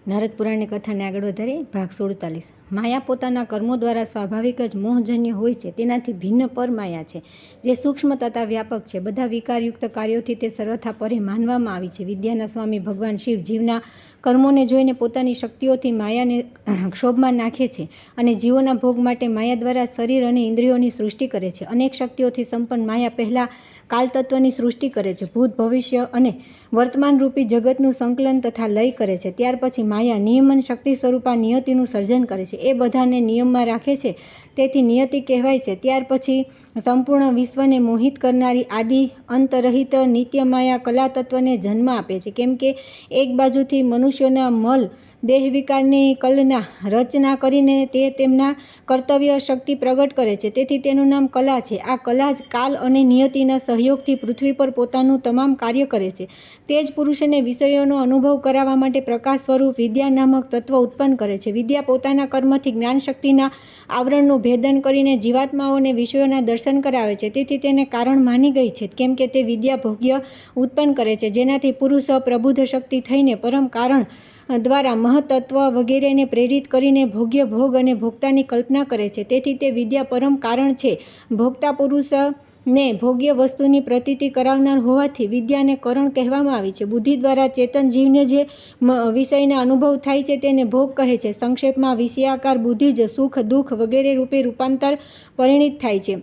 નારદ પુરાણની કથાને આગળ વધારી ભાગ 47। માયા પોતાના કર્મો દ્વારા સ્વાભાવિક જ મોહજન્ય હોય છે, તેનાથી ભિન્ન પર માયા છે, જે સૂક્ષ્મ તથા વ્યાપક છે। બધા વિકારયુક્ત કાર્યોથી તે સર્વથા પરે માનવામાં આવી છે। વિદ્યાના સ્વામી ભગવાન શિવ જીવના કર્મોને જોઈને પોતાની શક્તિઓથી માયાને ક્ષોભમાં નાખે છે અને જીવોના ભોગ માટે માયા દ્વારા શરીર અને ઇન્દ્રિયોની સૃષ્ટિ કરે છે। અનેક શક્તિઓથી સંપન્ન માયા પહેલાં કાલતત્વની સૃષ્ટિ કરે છે, ભૂત ભવિષ્ય અને વર્તમાન રૂપી જગતનું સંકલન તથા લય કરે છે। ત્યાર પછી માયા નિયમન શક્તિ સ્વરૂપા નિયતિનું સર્જન કરે છે, એ બધાને નિયમમાં રાખે છે, તેથી નિયતિ કહેવાય છે। ત્યાર પછી સંપૂર્ણ વિશ્વને મોહિત કરનારી આદિ અંતરહિત નિત્ય માયા કલા તત્વને જન્મ આપે છે, કેમ કે એક બાજુથી મનુષ્યોના મલ દેહ વિકારની કલના રચના કરીને તે તેમના કર્તવ્ય શક્તિ પ્રગટ કરે છે, તેથી તેનું નામ કલા છે। આ કલા જ કાલ અને નિયતિના સહયોગથી પૃથ્વી પર પોતાનું તમામ કાર્ય કરે છે। તે જ પુરુષને વિષયોનો અનુભવ કરાવવા માટે પ્રકાશ સ્વરૂપ વિદ્યા નામક તત્વ ઉત્પન્ન કરે છે। વિદ્યા પોતાના કર્મથી જ્ઞાન શક્તિના આવરણનું ભેદન કરીને જીવાત્માઓને વિષયોના દર્શન કરાવે છે, તેથી તેને કારણ માની ગઈ છે, કેમ કે તે વિદ્યા ભોગ્ય ઉત્પન્ન કરે છે, જેનાથી પુરુષ પ્રબુદ્ધ શક્તિ થઈને પરમ કારણ દ્વારા મહતત્વ વગેરેને પ્રેરિત કરીને ભોગ્ય ભોગ અને ભોગતાની કલ્પના કરે છે, તેથી તે વિદ્યા પરમ કારણ છે। ભોગતા પુરુષને ભોગ્ય વસ્તુની પ્રતીતિ કરાવનાર હોવાથી વિદ્યાને કરણ કહેવામાં આવી છે। બુદ્ધિ દ્વારા ચેતન જીવને જે વિષયના અનુભવ થાય છે તેને ભોગ કહે છે। સંક્ષેપમાં વિષયાકાર બુદ્ધિ જ સુખ દુઃખ વગેરે રૂપે રૂપાંતર પરિણિત થાય છે।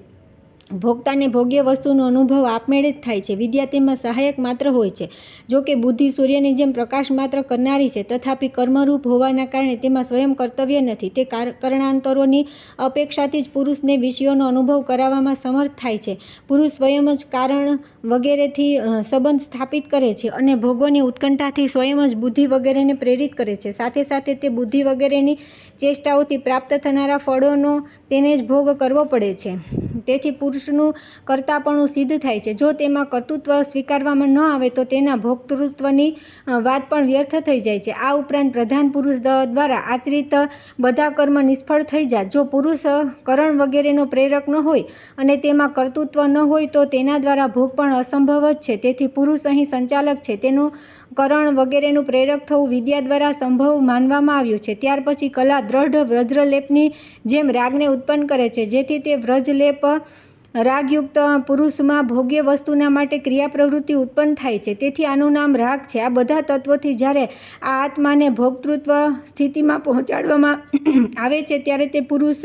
ભોગતાને ભોગ્ય વસ્તુનો અનુભવ આપમેળે જ થાય છે, વિદ્યા તેમાં સહાયક માત્ર હોય છે। જો કે બુદ્ધિ સૂર્યની જેમ પ્રકાશ માત્ર કરનારી છે, તથાપિ કર્મરૂપ હોવાના કારણે તેમાં સ્વયં કર્તવ્ય નથી, તે કરણાંતરોની અપેક્ષાથી જ પુરુષને વિષયોનો અનુભવ કરાવવામાં સમર્થ થાય છે। પુરુષ સ્વયં જ કારણ વગેરેથી સંબંધ સ્થાપિત કરે છે અને ભોગોની ઉત્કંઠાથી સ્વયં જ બુદ્ધિ વગેરેને પ્રેરિત કરે છે, સાથે સાથે તે બુદ્ધિ વગેરેની ચેષ્ટાઓથી પ્રાપ્ત થનારા ફળોનો તેને જ ભોગ કરવો પડે છે, તેથી પુરુષનું કર્તાપણું સિદ્ધ થાય છે। જો તેમાં કર્તૃત્વ સ્વીકારવામાં ન આવે તો તેના ભોક્તૃત્વની વાત પણ વ્યર્થ થઈ જાય છે। આ ઉપરાંત પ્રધાન પુરુષ દ્વારા આચરિત બધા કર્મ નિષ્ફળ થઈ જાય। જો પુરુષ કરણ વગેરેનો પ્રેરક ન હોય અને તેમાં કર્તૃત્વ ન હોય તો તેના દ્વારા ભોગ પણ અસંભવ જ છે, તેથી પુરુષ અહીં સંચાલક છે, તેનું કરણ વગેરેનું પ્રેરક થવું વિદ્યા દ્વારા સંભવ માનવામાં આવ્યું છે। ત્યાર પછી કલા દ્રઢ વ્રજલેપની જેમ રાગને ઉત્પન્ન કરે છે, જેથી તે વ્રજલેપ રાગયુક્ત પુરુષમાં ભોગ્ય વસ્તુના માટે ક્રિયા પ્રવૃત્તિ ઉત્પન્ન થાય છે, તેથી આનું નામ રાગ છે। આ બધા તત્વોથી જ્યારે આ આત્માને ભોક્તૃત્વ સ્થિતિમાં પહોંચાડવામાં આવે છે ત્યારે તે પુરુષ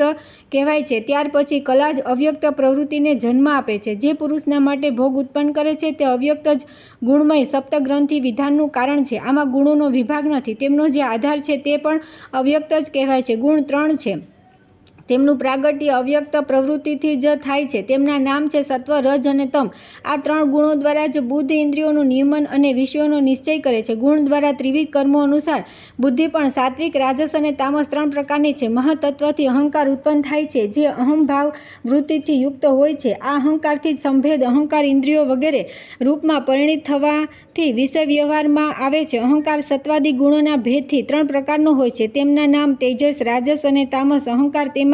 કહેવાય છે। ત્યાર પછી કલા જ અવ્યક્ત પ્રવૃત્તિને જન્મ આપે છે, જે પુરુષના માટે ભોગ ઉત્પન્ન કરે છે, તે અવ્યક્ત જ ગુણમય સપ્તગ્રંથિ વિધાનનું કારણ છે। આમાં ગુણોનો વિભાગ નથી, તેમનો જે આધાર છે તે પણ અવ્યક્ત જ કહેવાય છે। ગુણ 3 છે, તેમનું પ્રાગટ્ય અવ્યક્ત પ્રવૃત્તિથી જ થાય છે, તેમના નામ છે સત્વ રજ અને તમ। આ 3 ગુણો દ્વારા જ બુદ્ધ ઇન્દ્રિયોનું નિયમન અને વિષયોનો નિશ્ચય કરે છે। ગુણ દ્વારા ત્રિવિધ કર્મો અનુસાર બુદ્ધિ પણ સાત્વિક રાજસ અને તામસ 3 પ્રકારની છે। મહતત્વથી અહંકાર ઉત્પન્ન થાય છે, જે અહંભાવ વૃત્તિથી યુક્ત હોય છે। આ અહંકારથી જ સંભેદ અહંકાર ઇન્દ્રિયો વગેરે રૂપમાં પરિણિત થવાથી વિષય વ્યવહારમાં આવે છે। અહંકાર સત્વાદી ગુણોના ભેદથી 3 પ્રકારનો હોય છે, તેમના નામ તેજસ રાજસ અને તામસ। અહંકાર તેમાં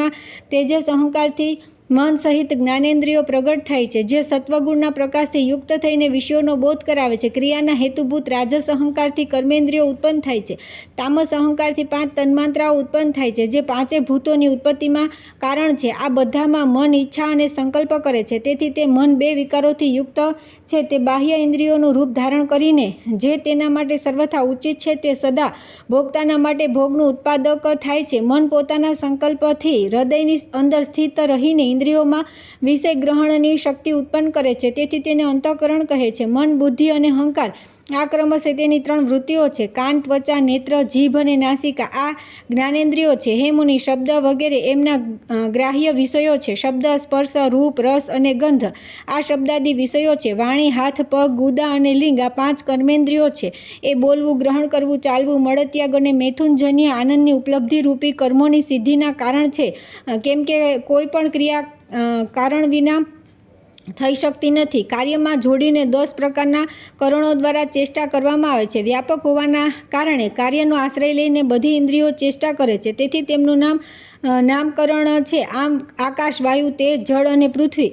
તેજસ અહંકારથી મન સહિત જ્ઞાનેન્દ્રિયો પ્રગટ થાય છે, જે સત્વગુણના પ્રકાશથી યુક્ત થઈને વિષયોનો બોધ કરાવે છે। ક્રિયાના હેતુભૂત રાજસ અહંકારથી કર્મેન્દ્રિયો ઉત્પન્ન થાય છે। તામસ અહંકારથી 5 તન્માત્રાઓ ઉત્પન્ન થાય છે, જે 5 ભૂતોની ઉત્પત્તિમાં કારણ છે। આ બધામાં મન ઈચ્છા અને સંકલ્પ કરે છે, તેથી તે મન 2 વિકારોથી યુક્ત છે। તે બાહ્ય ઇન્દ્રિયોનું રૂપ ધારણ કરીને જે તેના માટે સર્વથા ઉચિત છે, તે સદા ભોગતાના માટે ભોગનું ઉત્પાદક થાય છે। મન પોતાના સંકલ્પથી હૃદયની અંદર સ્થિત રહીને ઇન્દ્રિયોમાં વિષય ગ્રહણની શક્તિ ઉત્પન્ન કરે છે, તેથી તેને અંતઃકરણ કહે છે। મન બુદ્ધિ અને અહંકાર આ ક્રમશઃ તેની 3 વૃત્તિઓ છે, કાન ત્વચા નેત્ર જીભ અને નાસિકા આ જ્ઞાનેન્દ્રિયો છે। હે મુનિ, શબ્દ વગેરે એમના ગ્રાહ્ય વિષયો છે। શબ્દ સ્પર્શ રૂપ રસ અને ગંધ આ શબ્દાદી વિષયો છે। વાણી હાથ પગ ગુદા અને લિંગ આ 5 કર્મેન્દ્રિયો છે, એ બોલવું ગ્રહણ કરવું ચાલવું મળત્યાગ અને મૈથુનજન્ય આનંદની ઉપલબ્ધિ રૂપી કર્મોની સિદ્ધિના કારણ છે, કેમ કે કોઈ પણ ક્રિયા કારણ વિના થઈ શકતી નથી। કાર્યમાં જોડીને 10 પ્રકારના કરણો દ્વારા ચેષ્ટા કરવામાં આવે છે। વ્યાપક હોવાના કારણે કાર્યનો આશ્રય લઈને બધી ઇન્દ્રિયો ચેષ્ટા કરે છે, તેથી તેમનું નામકરણ છે। આમ આકાશ વાયુ તેજ જળ અને પૃથ્વી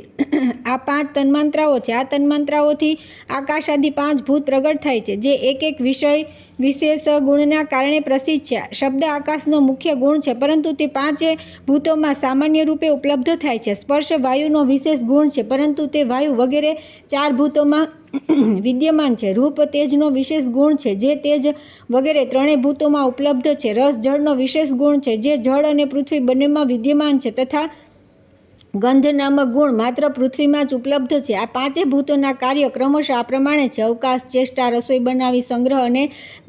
આ 5 તન્માંત્રાઓ છે। આ તન્માંત્રાઓથી આકાશ આદિ 5 ભૂત પ્રગટ થાય છે, જે એક એક વિષય વિશેષ ગુણના કારણે પ્રસિદ્ધ છે. શબ્દ આકાશનો મુખ્ય ગુણ છે, પરંતુ તે 5 ભૂતોમાં સામાન્ય રૂપે ઉપલબ્ધ થાય છે. સ્પર્શ વાયુનો વિશેષ ગુણ છે, પરંતુ તે વાયુ વગેરે 4 ભૂતોમાં વિદ્યમાન છે. રૂપ તેજનો વિશેષ ગુણ છે, જે તેજ વગેરે 3 ભૂતોમાં ઉપલબ્ધ છે. રસ જળનો વિશેષ ગુણ છે, જે જળ અને પૃથ્વી બંનેમાં વિદ્યમાન છે, તથા ગંધ નામક ગુણ માત્ર પૃથ્વીમાં જ ઉપલબ્ધ છે. આ 5 ભૂતોના કાર્ય ક્રમશઃ આ પ્રમાણે છે: અવકાશ, ચેષ્ટા, રસોઈ બનાવી, સંગ્રહ અને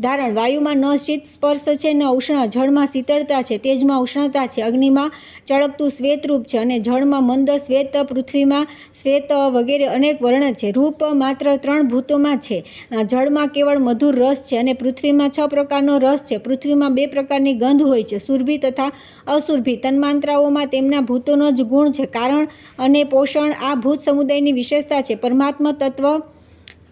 ધારણ. વાયુમાં ન શીત સ્પર્શ છે, ન ઉષ્ણ. જળમાં શીતળતા છે, તેજમાં ઉષ્ણતા છે. અગ્નિમાં ચળકતું શ્વેતરૂપ છે અને જળમાં મંદ શ્વેત, પૃથ્વીમાં શ્વેત વગેરે અનેક વર્ણ છે. રૂપ માત્ર 3 ભૂતોમાં છે. જળમાં કેવળ મધુર રસ છે અને પૃથ્વીમાં 6 પ્રકારનો રસ છે. પૃથ્વીમાં 2 પ્રકારની ગંધ હોય છે, સુરભી તથા અસુરભી. તન્માંત્રાઓમાં તેમના ભૂતોનો જ ગુણ છે. કારણ અને પોષણ આ ભૂત સમુદાયની વિશેષતા છે. પરમાત્મા તત્વ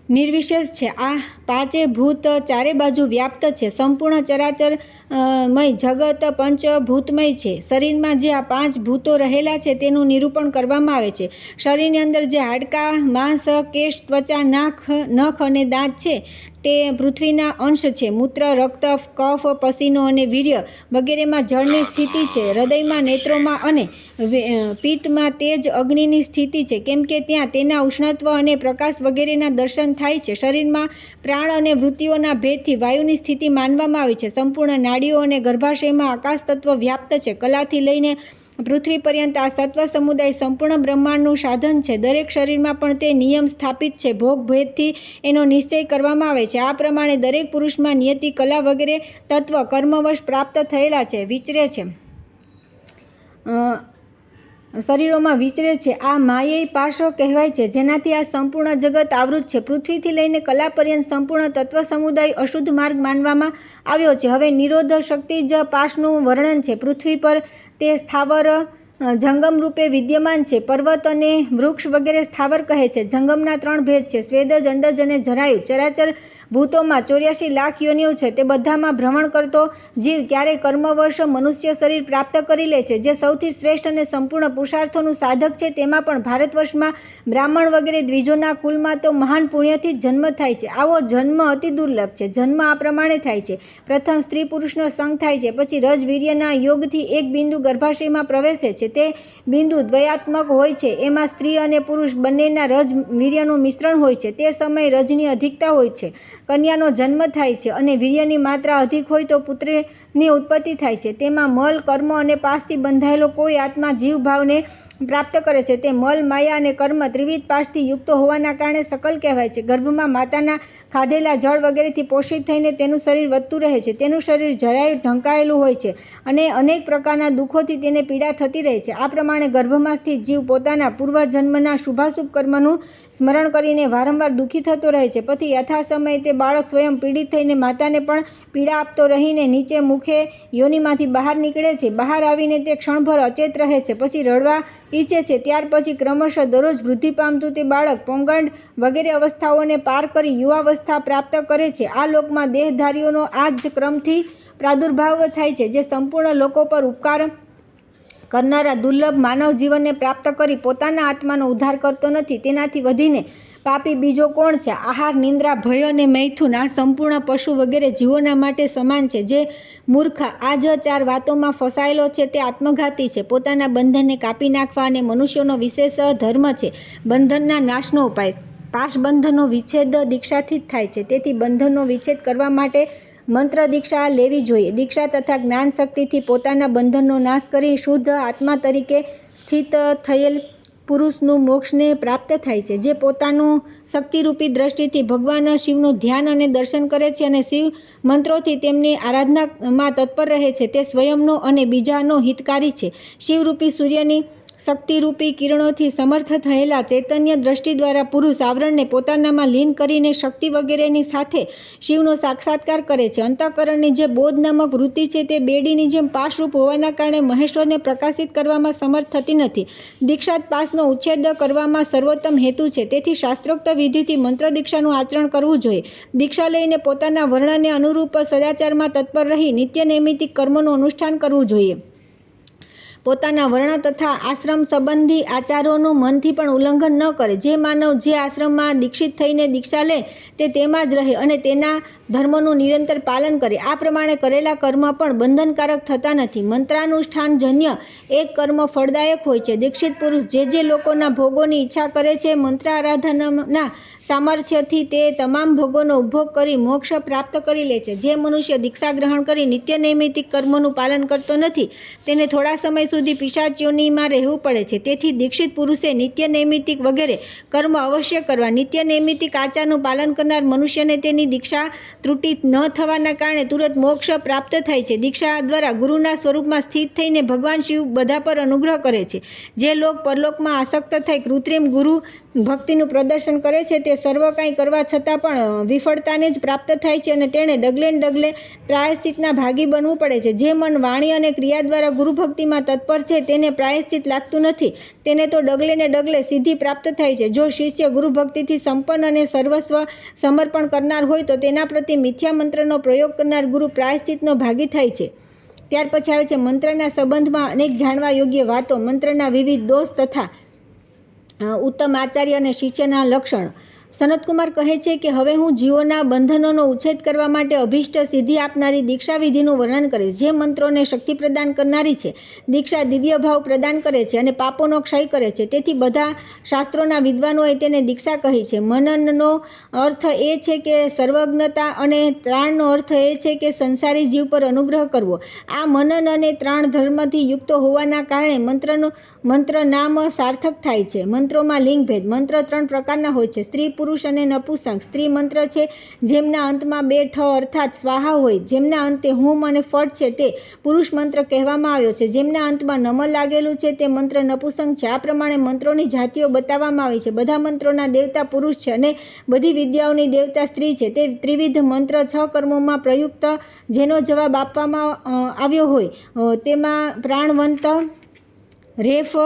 નિર્વિશેષ છે. આ 5 ભૂત ચારે બાજુ વ્યાપ્ત છે. સંપૂર્ણ ચરાચરમય જગત પંચભૂતમય છે. શરીરમાં જે આ 5 ભૂતો રહેલા છે તેનું નિરૂપણ કરવામાં આવે છે. શરીરની અંદર જે હાડકાં, માંસ, કેશ, ત્વચા, નખ અને દાંત છે તે પૃથ્વીના અંશ છે. મૂત્ર, રક્ત, કફ, પસીનો અને વીર્ય વગેરેમાં જળની સ્થિતિ છે. હૃદયમાં, નેત્રોમાં અને પિત્તમાં તેજ, અગ્નિની સ્થિતિ છે, કેમ કે ત્યાં તેના ઉષ્ણત્વ અને પ્રકાશ વગેરેના દર્શન થાય છે. શરીરમાં પ્રાણ અને વૃત્તિઓના ભેદથી વાયુની સ્થિતિ માનવામાં આવી છે. સંપૂર્ણ નાડીઓ અને ગર્ભાશયમાં આકાશ તત્વ વ્યાપ્ત છે. કલાથી લઈને પૃથ્વી પર્યંત આ સત્વ સમુદાય સંપૂર્ણ બ્રહ્માંડનું સાધન છે. દરેક શરીરમાં પણ તે નિયમ સ્થાપિત છે. ભોગ ભેદથી એનો નિશ્ચય કરવામાં આવે છે. આ પ્રમાણે દરેક પુરુષમાં નિયતિ, કલા વગેરે તત્વ કર્મવશ પ્રાપ્ત થયેલા છે, વિચરે છે, શરીરોમાં વિચરે છે. આ માયેય પાશો કહેવાય છે, જેનાથી આ સંપૂર્ણ જગત આવૃત છે. પૃથ્વીથી લઈને કલા પર્યંત સંપૂર્ણ તત્વ સમુદાય અશુદ્ધ માર્ગ માનવામાં આવ્યો છે. હવે નિરોધ શક્તિ જ પાશનું વર્ણન છે. પૃથ્વી પર તે સ્થાવર જંગમ રૂપે વિદ્યમાન છે. પર્વત અને વૃક્ષ વગેરે સ્થાવર કહે છે. જંગમના 3 ભેદ છે: સ્વેદજ, અંડજ અને જરાયુ. ચરાચર ભૂતોમાં 84 લાખ યોનિઓ છે. તે બધામાં ભ્રમણ કરતો જીવ ક્યારેય કર્મવશ મનુષ્ય શરીર પ્રાપ્ત કરી લે છે. જે સૌથી શ્રેષ્ઠ અને સંપૂર્ણ પુરુષાર્થોનું સાધક છે, તેમાં પણ ભારતવર્ષમાં બ્રાહ્મણ વગેરે દ્વિજોના કુલમાં તો મહાન પુણ્યથી જ જન્મ થાય છે. આવો જન્મ અતિ દુર્લભ છે. જન્મ આ પ્રમાણે થાય છે: પ્રથમ સ્ત્રી પુરુષનો સંગ થાય છે, પછી રજ વીર્યના યોગથી એક બિંદુ ગર્ભાશયમાં પ્રવેશે છે. તે બિંદુ દ્વયાત્મક હોય છે. એમાં સ્ત્રી અને પુરુષ બંનેના રજ વીર્યનું મિશ્રણ હોય છે. તે સમયે રજની અધિકતા હોય છે. કન્યાનો જન્મ થાય છે અને વીર્યની માત્રા અધિક હોય તો પુત્રની ઉત્પત્તિ થાય છે. તેમાં મલ, કર્મ અને પાશથી બંધાયેલો કોઈ આત્મા જીવભાવને પ્રાપ્ત કરે છે. તે મલ, માયા અને કર્મ ત્રિવિધ પાશથી યુક્ત હોવાના કારણે સકલ કહેવાય છે. ગર્ભમાં માતાના ખાધેલા જળ વગેરેથી પોષિત થઈને તેનું શરીર વધતું રહે છે. તેનું શરીર જરાયું ઢંકાયેલું હોય છે અને અનેક પ્રકારના દુઃખોથી તેને પીડા થતી રહે છે. આ પ્રમાણે ગર્ભમાં સ્થિત જીવ પોતાના પૂર્વજન્મના શુભાશુભ કર્મનું સ્મરણ કરીને વારંવાર દુઃખી થતો રહે છે. પછી યથાસમયે તે બાળક સ્વયં પીડિત થઈને માતાને પણ પીડા આપતો રહીને નીચે મુખે યોનિમાંથી બહાર નીકળે છે. બહાર આવીને તે ક્ષણભર અચેત રહે છે, પછી રડવા ઈચ્છે છે. ત્યાર પછી ક્રમશઃ દરરોજ વૃદ્ધિ પામતું તે બાળક પૌગંડ વગેરે અવસ્થાઓને પાર કરી યુવાવસ્થા પ્રાપ્ત કરે છે. આ લોકમાં દેહધારીઓનો આ જ ક્રમથી પ્રાદુર્ભાવ થાય છે. જે સંપૂર્ણ લોકો પર ઉપકાર કરનારા દુર્લભ માનવ જીવનને પ્રાપ્ત કરી પોતાના આત્માનો ઉદ્ધાર કરતો નથી, તેનાથી વધીને પાપી બીજો કોણ છે? આહાર, નિંદ્રા, ભય અને મૈથુન આ સંપૂર્ણ પશુ વગેરે જીવોના માટે સમાન છે. જે મૂર્ખ આ જ 4 વાતોમાં ફસાયેલો છે તે આત્મઘાતી છે. પોતાના બંધનને કાપી નાખવા અને મનુષ્યોનો વિશેષ ધર્મ છે બંધનના નાશનો ઉપાય. પાશ બંધનનો વિચ્છેદ દીક્ષાથી જ થાય છે. તેથી બંધનનો વિચ્છેદ કરવા માટે મંત્ર દીક્ષા લેવી જોઈએ. દીક્ષા તથા જ્ઞાન શક્તિથી પોતાના બંધનનો નાશ કરી શુદ્ધ આત્મા તરીકે સ્થિત થયેલ પુરુષનું મોક્ષને પ્રાપ્ત થાય છે. જે પોતાનું શક્તિરૂપી દ્રષ્ટિથી ભગવાન શિવનું ધ્યાન અને દર્શન કરે છે અને શિવ મંત્રોથી તેમની આરાધનામાં તત્પર રહે છે, તે સ્વયંનો અને બીજાનો હિતકારી છે. શિવરૂપી સૂર્યની શક્તિરૂપી કિરણોથી સમર્થ થયેલા ચૈતન્ય દ્રષ્ટિ દ્વારા પુરુષ આવરણને પોતાનામાં લીન કરીને શક્તિ વગેરેની સાથે શિવનો સાક્ષાત્કાર કરે છે. અંતઃકરણની જે બોધ નામક વૃત્તિ છે તે બેડીની જેમ પાશરૂપ હોવાના કારણે મહેશ્વરને પ્રકાશિત કરવામાં સમર્થ થતી નથી. દીક્ષાત પાશનો ઉચ્છેદ કરવામાં સર્વોત્તમ હેતુ છે. તેથી શાસ્ત્રોક્ત વિધિથી મંત્ર દીક્ષાનું આચરણ કરવું જોઈએ. દીક્ષા લઈને પોતાના વર્ણને અનુરૂપ સદાચારમાં તત્પર રહી નિત્ય નૈમિતિક કર્મોનું અનુષ્ઠાન કરવું જોઈએ. પોતાના વર્ણ તથા આશ્રમ સંબંધી આચારોનું મનથી પણ ઉલ્લંઘન ન કરે. જે માનવ જે આશ્રમમાં દીક્ષિત થઈને દીક્ષા લે તે તેમાં જ રહે અને તેના ધર્મનું નિરંતર પાલન કરે. આ પ્રમાણે કરેલા કર્મ પણ બંધનકારક થતા નથી. મંત્રાનુષ્ઠાનજન્ય એક કર્મ ફળદાયક હોય છે. દીક્ષિત પુરુષ જે લોકોના ભોગોની ઈચ્છા કરે છે, મંત્ર આરાધનાના સામર્થ્યથી તે તમામ ભોગોનો ઉપભોગ કરી મોક્ષ પ્રાપ્ત કરી લે છે. જે મનુષ્ય દીક્ષા ગ્રહણ કરી નિત્ય નૈમિતિક કર્મોનું પાલન કરતો નથી તેને થોડા સમય સુધી પિશાચ યોનિમાં રહેવું પડે છે. તેથી દીક્ષિત પુરુષે નિત્ય નૈમિતિક વગેરે કર્મ અવશ્ય કરવા. નિત્ય નૈમિતિક આચારનું પાલન કરનાર મનુષ્યને તેની દીક્ષા ત્રુટિ ન થવાના કારણે તુરંત મોક્ષ પ્રાપ્ત થાય છે. દીક્ષા દ્વારા ગુરુના સ્વરૂપમાં સ્થિત થઈને ભગવાન શિવ બધા પર અનુગ્રહ કરે છે. જે લોક પરલોકમાં આસક્ત થઈ કૃત્રિમ ગુરુ ભક્તિનું પ્રદર્શન કરે છે તે સર્વ કાંઈ કરવા છતાં પણ વિફળતાને જ પ્રાપ્ત થાય છે અને તેણે ડગલે ને ડગલે પ્રાયશ્ચિતના ભાગી બનવું પડે છે. જે મન વાણી અને ક્રિયા દ્વારા ગુરુ ભક્તિમાં તત્પર છે તેને પ્રાયશ્ચિત લાગતું નથી. તેને તો ડગલે ને ડગલે સિદ્ધિ પ્રાપ્ત થાય છે. જો શિષ્ય ગુરુ ભક્તિથી સંપન્ન અને સર્વસ્વ સમર્પણ કરનાર હોય તો તેના પ્રતિ મિથ્યા મંત્રનો પ્રયોગ કરનાર ગુરુ પ્રાયશ્ચિતનો ભાગી થાય છે. ત્યાર પછી આવે છે મંત્રના સંબંધમાં અનેક જાણવા યોગ્ય વાતો, મંત્રના વિવિધ દોષ તથા ઉત્તમ આચાર્ય અને શિષ્યના લક્ષણ. સનતકુમાર કહે છે કે હવે હું જીવોના બંધનોનો ઉચ્છેદ કરવા માટે અભિષ્ટ સિદ્ધિ આપનારી દીક્ષા વિધિનું વર્ણન કરીશ. જે મંત્રોને શક્તિ પ્રદાન કરનારી છે. દીક્ષા દિવ્ય ભાવ પ્રદાન કરે છે અને પાપોનો ક્ષય કરે છે. તેથી બધા શાસ્ત્રોના વિદ્વાનોએ તેને દીક્ષા કહી છે. મનનનો અર્થ એ છે કે સર્વજ્ઞતા અને ત્રાણનો અર્થ એ છે કે સંસારી જીવ પર અનુગ્રહ કરવો. આ મનન અને ત્રાણ ધર્મથી યુક્ત હોવાના કારણે મંત્ર નામ સાર્થક થાય છે. મંત્રોમાં લિંગભેદ. મંત્ર 3 પ્રકારના હોય છે: સ્ત્રી, પુરુષ અને નપુંસક. સ્ત્રી મંત્ર છે જેમના અંતમાં 2 ઠ અર્થાત સ્વાહા હોય. જેમના અંતે હુમ અને ફટ છે તે પુરુષ મંત્ર કહેવામાં આવ્યો છે. જેમના અંતમાં નમ લાગેલું છે તે મંત્ર નપુંસક છે. આ પ્રમાણે મંત્રોની જાતિઓ બતાવવામાં આવી છે. બધા મંત્રોના દેવતા પુરુષ છે અને બધી વિદ્યાઓની દેવતા સ્ત્રી છે. તે ત્રિવિધ મંત્ર 6 કર્મોમાં પ્રયુક્ત જેનો જવાબ આપવામાં આવ્યો હોય તેમાં પ્રાણવંત, રેફ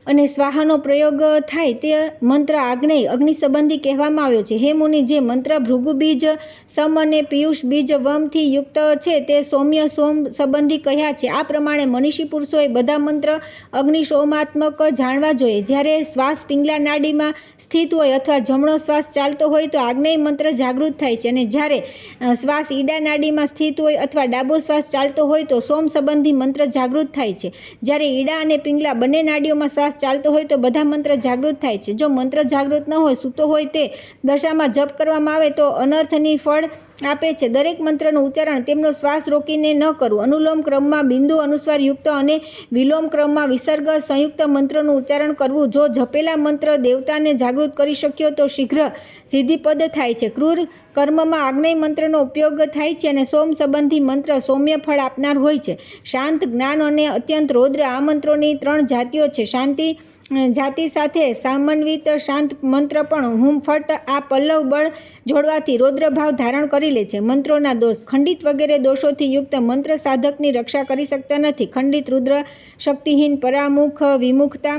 અને સ્વાહાનો પ્રયોગ થાય તે મંત્ર આગ્નેય અગ્નિ સંબંધી કહેવામાં આવ્યો છે. હે મુનિ, જે મંત્ર ભૃગુ બીજ, સમ અને પિયુષ બીજ વમથી યુક્ત છે તે સૌમ્ય સોમ સંબંધી કહ્યા છે. આ પ્રમાણે મનીષી પુરુષોએ બધા મંત્ર અગ્નિશોમાત્મક જાણવા જોઈએ. જ્યારે શ્વાસ પિંગલા નાડીમાં સ્થિત હોય અથવા જમણો શ્વાસ ચાલતો હોય તો આગ્નેય મંત્ર જાગૃત થાય છે અને જ્યારે શ્વાસ ઈડા નાડીમાં સ્થિત હોય અથવા ડાબો શ્વાસ ચાલતો હોય તો સોમ સંબંધી મંત્ર જાગૃત થાય છે. જ્યારે ઈડા અને પિંગલા બંને નાડીઓમાં શ્વાસ ચાલતો હોય તો બધા મંત્ર જાગૃત થાય છે. જો મંત્ર જાગૃત ન હોય, સૂતો હોય તે દશામાં જપ કરવામાં આવે તો અનર્થની ફળ આપે છે. દરેક મંત્રનું ઉચ્ચારણ તેમનો શ્વાસ રોકીને ન કરવું. અનુલોમ ક્રમમાં બિંદુ અનુસ્વાર યુક્ત અને વિલોમ ક્રમમાં વિસર્ગ સંયુક્ત મંત્રનું ઉચ્ચારણ કરવું. જો જપેલા મંત્ર દેવતાને જાગૃત કરી શક્યો તો શીઘ્ર સિદ્ધિપદ થાય છે. ક્રૂર કર્મમાં આગ્નેય મંત્રનો ઉપયોગ થાય છે અને સોમ સંબંધી મંત્ર સૌમ્ય ફળ આપનાર હોય છે. શાંત, જ્ઞાન અને અત્યંત રૌદ્ર આ મંત્રોની 3 જાતિઓ છે. શાંતિ જાતિ સાથે સમન્વિત શાંત મંત્ર પણ હુમ ફટ આ પલ્લવ બળ જોડવાથી રૌદ્ર ભાવ ધારણ કરી લે છે. મંત્રોના દોષ. ખંડિત વગેરે દોષોથી યુક્ત મંત્ર સાધકની રક્ષા કરી શકતા નથી. ખંડિત, રુદ્ર, શક્તિહીન, પરામુખ, વિમુખતા,